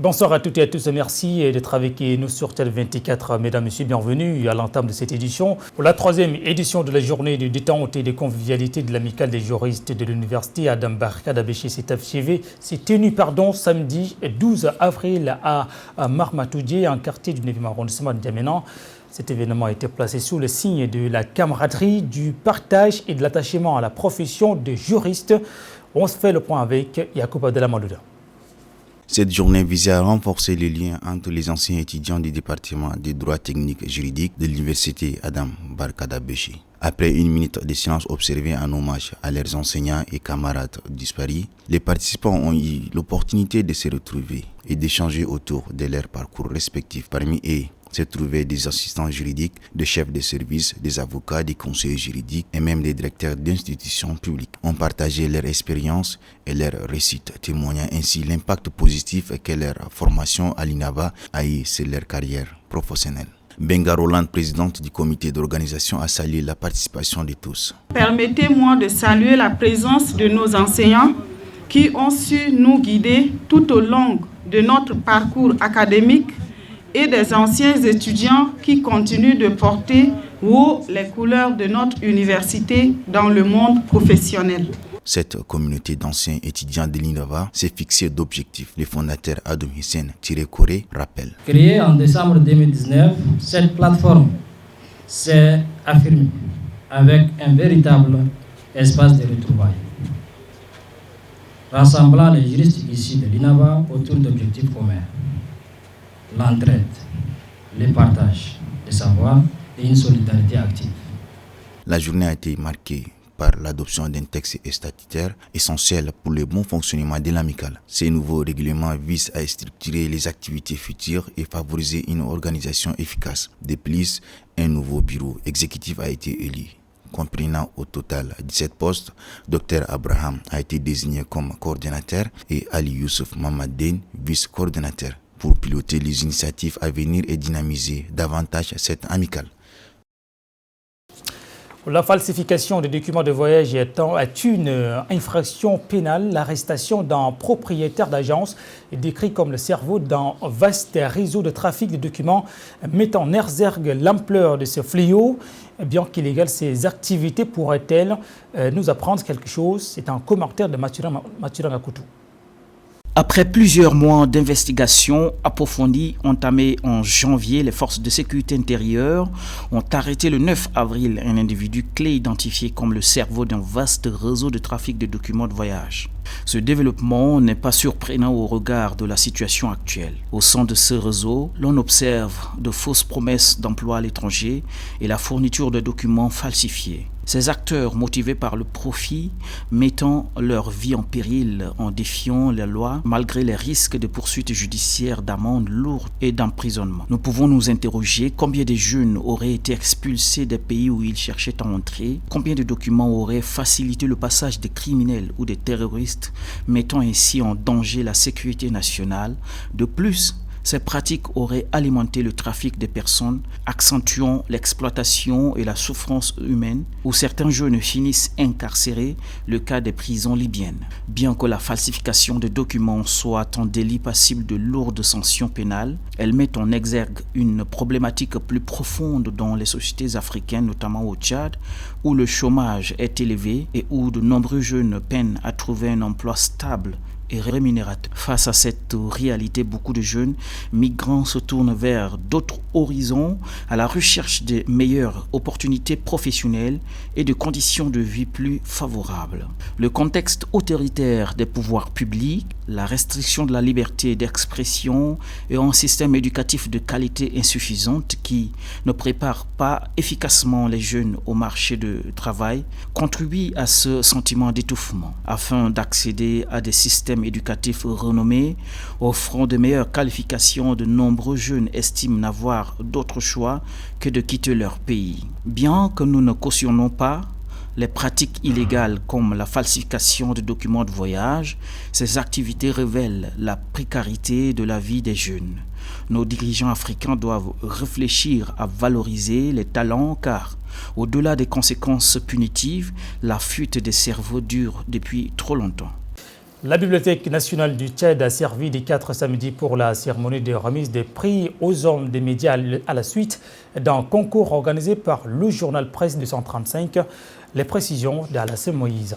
Bonsoir à toutes et à tous, merci d'être avec nous sur TEL24. Mesdames, Messieurs, bienvenue à l'entame de cette édition. Pour la troisième édition de la journée de détente et de convivialité de l'amicale des juristes de l'université Adam Barka d'Abéché CETAFCV s'est tenue samedi 12 avril à Marmatoudié, un quartier du 9e arrondissement de N'Djamena. Cet événement a été placé sous le signe de la camaraderie, du partage et de l'attachement à la profession de juriste. On se fait le point avec Yacoub Abdelhamadouda. Cette journée visait à renforcer les liens entre les anciens étudiants du département des droits techniques et juridiques de l'université Adam Barka d'Abéché. Après une minute de silence observée en hommage à leurs enseignants et camarades disparus, les participants ont eu l'opportunité de se retrouver et d'échanger autour de leurs parcours respectifs. Parmi eux, se trouvaient des assistants juridiques, des chefs de service, des avocats, des conseillers juridiques et même des directeurs d'institutions publiques. On partageait leur expérience et leurs récits, témoignant ainsi l'impact positif que leur formation à l'INAVA a eu sur leur carrière professionnelle. Benga Roland, présidente du comité d'organisation, a salué la participation de tous. Permettez-moi de saluer la présence de nos enseignants qui ont su nous guider tout au long de notre parcours académique et des anciens étudiants qui continuent de porter haut les couleurs de notre université dans le monde professionnel. Cette communauté d'anciens étudiants de l'INAVA s'est fixée d'objectifs. Le fondateur Adam Hussein Tiré-Koré rappelle. Créée en décembre 2019, cette plateforme s'est affirmée avec un véritable espace de retrouvailles, rassemblant les juristes issus de l'INAVA autour d'objectifs communs. L'entraide, le partage des savoirs et une solidarité active. La journée a été marquée par l'adoption d'un texte statutaire essentiel pour le bon fonctionnement de l'amicale. Ces nouveaux règlements visent à structurer les activités futures et favoriser une organisation efficace. De plus, un nouveau bureau exécutif a été élu. Comprenant au total 17 postes, Dr Abraham a été désigné comme coordinateur et Ali Youssouf Mamadène vice-coordinateur, pour piloter les initiatives à venir et dynamiser davantage cette amicale. La falsification des documents de voyage est une infraction pénale. L'arrestation d'un propriétaire d'agence est décrit comme le cerveau d'un vaste réseau de trafic de documents mettant en exergue l'ampleur de ce fléau. Bien qu'illégale, ces activités pourraient-elles nous apprendre quelque chose? C'est un commentaire de Mathurin Akoutou. Après plusieurs mois d'investigation approfondie entamée en janvier, les forces de sécurité intérieure ont arrêté le 9 avril un individu clé identifié comme le cerveau d'un vaste réseau de trafic de documents de voyage. Ce développement n'est pas surprenant au regard de la situation actuelle. Au sein de ce réseau, l'on observe de fausses promesses d'emploi à l'étranger et la fourniture de documents falsifiés. Ces acteurs, motivés par le profit, mettant leur vie en péril en défiant la loi, malgré les risques de poursuites judiciaires, d'amendes lourdes et d'emprisonnement. Nous pouvons nous interroger combien de jeunes auraient été expulsés des pays où ils cherchaient à entrer, combien de documents auraient facilité le passage des criminels ou des terroristes, mettant ainsi en danger la sécurité nationale. De plus, ces pratiques auraient alimenté le trafic des personnes, accentuant l'exploitation et la souffrance humaine, où certains jeunes finissent incarcérés, le cas des prisons libyennes. Bien que la falsification de documents soit un délit passible de lourdes sanctions pénales, elle met en exergue une problématique plus profonde dans les sociétés africaines, notamment au Tchad, où le chômage est élevé et où de nombreux jeunes peinent à trouver un emploi stable et rémunérateur. Face à cette réalité, beaucoup de jeunes migrants se tournent vers d'autres horizons à la recherche de meilleures opportunités professionnelles et de conditions de vie plus favorables. Le contexte autoritaire des pouvoirs publics, la restriction de la liberté d'expression et un système éducatif de qualité insuffisante qui ne prépare pas efficacement les jeunes au marché du travail contribuent à ce sentiment d'étouffement. Afin d'accéder à des systèmes éducatifs renommés, offrant de meilleures qualifications, de nombreux jeunes estiment n'avoir d'autre choix que de quitter leur pays. Bien que nous ne cautionnons pas les pratiques illégales comme la falsification de documents de voyage, ces activités révèlent la précarité de la vie des jeunes. Nos dirigeants africains doivent réfléchir à valoriser les talents car, au-delà des conséquences punitives, la fuite des cerveaux dure depuis trop longtemps. La Bibliothèque nationale du Tchad a servi des 4 samedis pour la cérémonie de remise des prix aux hommes des médias à la suite d'un concours organisé par le journal Presse 235. Les précisions d'Alassane Moïse.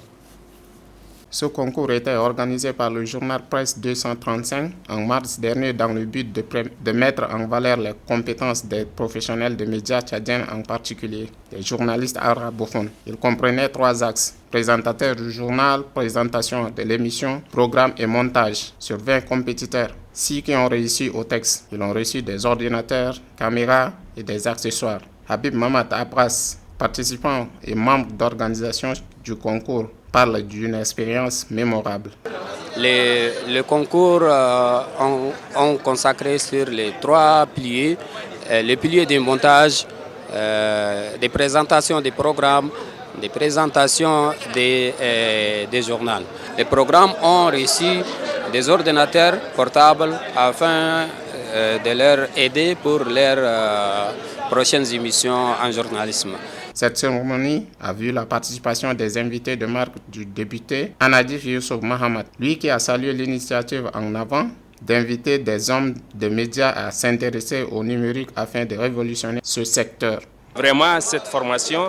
Ce concours était organisé par le journal Presse 235 en mars dernier dans le but de mettre en valeur les compétences des professionnels de médias tchadiens, en particulier des journalistes arabophones. Il comprenait 3 axes: présentateur du journal, présentation de l'émission, programme et montage. Sur 20 compétiteurs, 6 qui ont réussi au texte. Ils ont reçu des ordinateurs, caméras et des accessoires. Habib Mamad Abbas, participant et membre d'organisation du concours, parle d'une expérience mémorable. Le concours ont consacré sur les 3 piliers, les piliers du montage, des présentations des programmes, des présentations des journaux. Les programmes ont reçu des ordinateurs portables afin de leur aider pour leurs prochaines émissions en journalisme. Cette cérémonie a vu la participation des invités de marque du député Anadif Youssouf Mahamad, lui qui a salué l'initiative en avant d'inviter des hommes de médias à s'intéresser au numérique afin de révolutionner ce secteur. Vraiment, cette formation,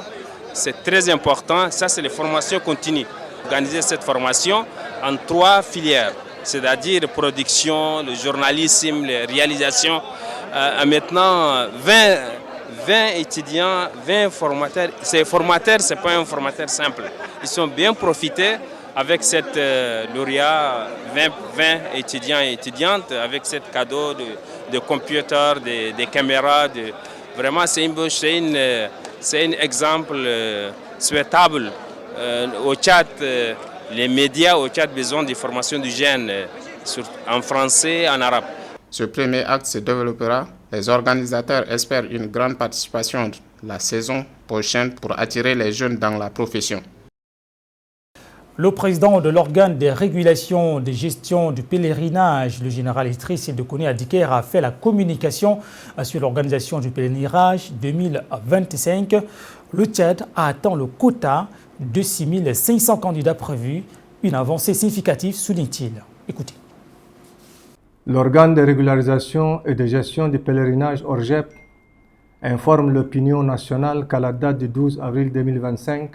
c'est très important. Ça, c'est les formations continues. Organiser cette formation en 3 filières, c'est-à-dire production, le journalisme, les réalisations. Maintenant, 20 étudiants, 20 formateurs. Ces formateurs, ce n'est pas un formateur simple. Ils sont bien profités avec cette lauréat, 20 étudiants et étudiantes, avec ce cadeau de computers, de caméras. Vraiment, c'est un exemple souhaitable. Au Tchad, les médias au Tchad ont besoin de formation du jeunes en français et en arabe. Ce premier acte se développera. Les organisateurs espèrent une grande participation la saison prochaine pour attirer les jeunes dans la profession. Le président de l'organe de régulation de gestion du pèlerinage, le général Idriss Dékouni Adiker, a fait la communication sur l'organisation du pèlerinage 2025. Le Tchad a atteint le quota de 6 500 candidats prévus, une avancée significative, souligne-t-il. Écoutez. L'organe de régularisation et de gestion du pèlerinage ORGEP informe l'opinion nationale qu'à la date du 12 avril 2025,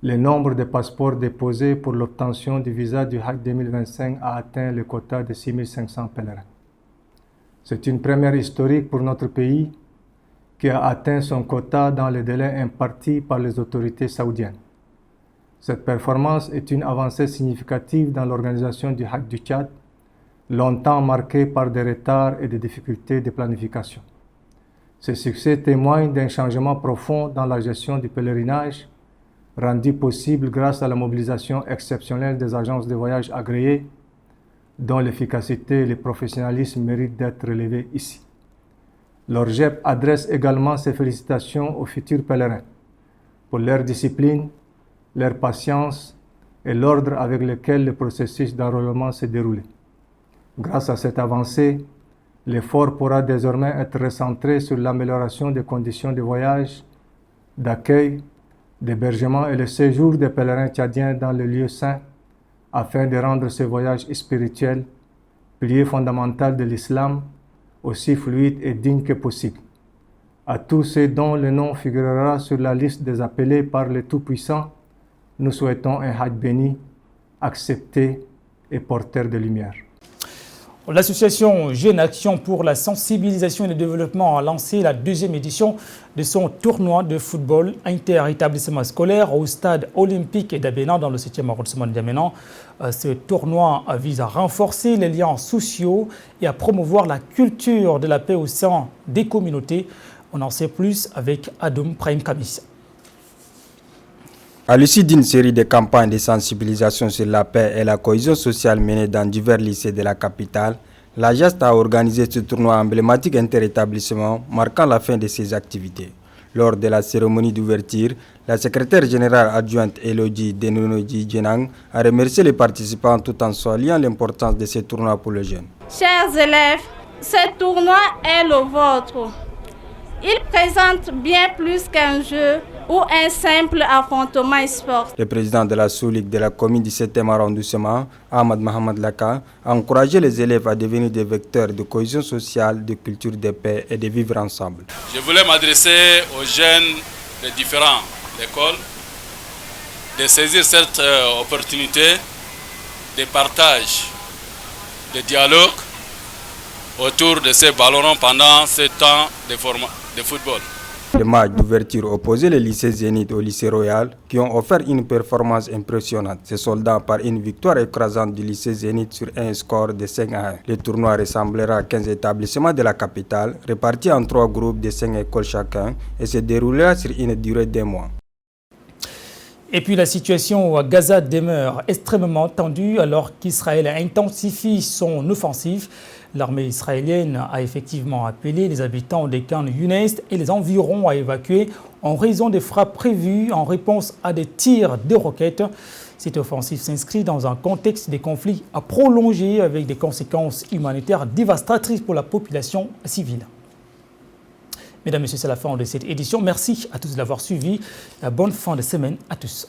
le nombre de passeports déposés pour l'obtention du visa du Hajj 2025 a atteint le quota de 6 500 pèlerins. C'est une première historique pour notre pays qui a atteint son quota dans les délais impartis par les autorités saoudiennes. Cette performance est une avancée significative dans l'organisation du Hajj du Tchad, longtemps marquée par des retards et des difficultés de planification. Ce succès témoigne d'un changement profond dans la gestion du pèlerinage, rendu possible grâce à la mobilisation exceptionnelle des agences de voyage agréées, dont l'efficacité et le professionnalisme méritent d'être relevés ici. L'ORGEP adresse également ses félicitations aux futurs pèlerins pour leur discipline, leur patience et l'ordre avec lequel le processus d'enrôlement s'est déroulé. Grâce à cette avancée, l'effort pourra désormais être recentré sur l'amélioration des conditions de voyage, d'accueil, d'hébergement et le séjour des pèlerins tchadiens dans les lieux saints afin de rendre ce voyage spirituel, pilier fondamental de l'islam, aussi fluide et digne que possible. À tous ceux dont le nom figurera sur la liste des appelés par le Tout-Puissant, nous souhaitons un Hajj béni, accepté et porteur de lumière. L'association Jeunes Action pour la sensibilisation et le développement a lancé la 2e édition de son tournoi de football inter-établissement scolaire au stade olympique d'Abénan dans le 7e arrondissement d'Abénan. Ce tournoi vise à renforcer les liens sociaux et à promouvoir la culture de la paix au sein des communautés. On en sait plus avec Adoum Prime Kamis. À l'issue d'une série de campagnes de sensibilisation sur la paix et la cohésion sociale menées dans divers lycées de la capitale, la GEST a organisé ce tournoi emblématique interétablissement marquant la fin de ses activités. Lors de la cérémonie d'ouverture, la secrétaire générale adjointe Elodie Denonoji Djenang a remercié les participants tout en soulignant l'importance de ce tournoi pour les jeunes. Chers élèves, ce tournoi est le vôtre. Il présente bien plus qu'un jeu ou un simple affrontement sportif. Le président de la sous-ligue de la commune du 7e arrondissement, Ahmad Mohamed Laka, a encouragé les élèves à devenir des vecteurs de cohésion sociale, de culture de paix et de vivre ensemble. Je voulais m'adresser aux jeunes de différentes écoles de saisir cette opportunité de partage, de dialogue autour de ces ballons pendant ce temps de football. Le match d'ouverture opposait le lycée Zénith au lycée Royal qui ont offert une performance impressionnante, se soldant par une victoire écrasante du lycée Zénith sur un score de 5-1. Le tournoi ressemblera à 15 établissements de la capitale, répartis en 3 groupes de 5 écoles chacun et se déroulera sur une durée d'1 mois. Et puis la situation à Gaza demeure extrêmement tendue alors qu'Israël intensifie son offensive. L'armée israélienne a effectivement appelé les habitants des camps Younes et les environs à évacuer en raison des frappes prévues en réponse à des tirs de roquettes. Cette offensive s'inscrit dans un contexte de conflits à prolonger avec des conséquences humanitaires dévastatrices pour la population civile. Mesdames et messieurs, c'est la fin de cette édition. Merci à tous de l'avoir suivi. Bonne fin de semaine à tous.